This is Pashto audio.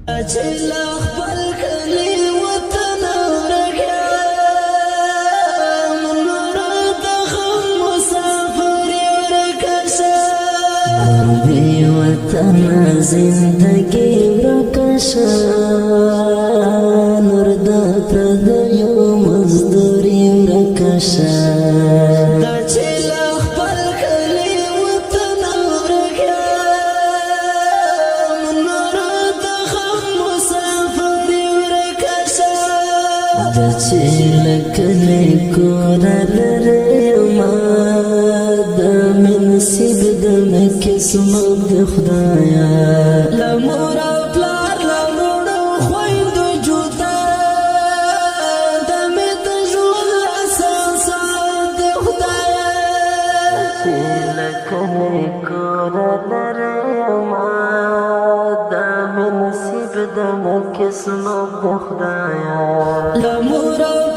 چې لا خپل کلی وطن ورکم نور د غم مسافر ورکشه دې وطن زندگی ورکشه نور د پردیو مزدوري ورکشه چې لکلی کور لرما د منصب د قسمت د خدایا لمور او پلار لمړو خویندو جوتا د مې د ژوند اساسات د خدایا چې لکلی کور لرما د منصب د قسمت د خدایا لمور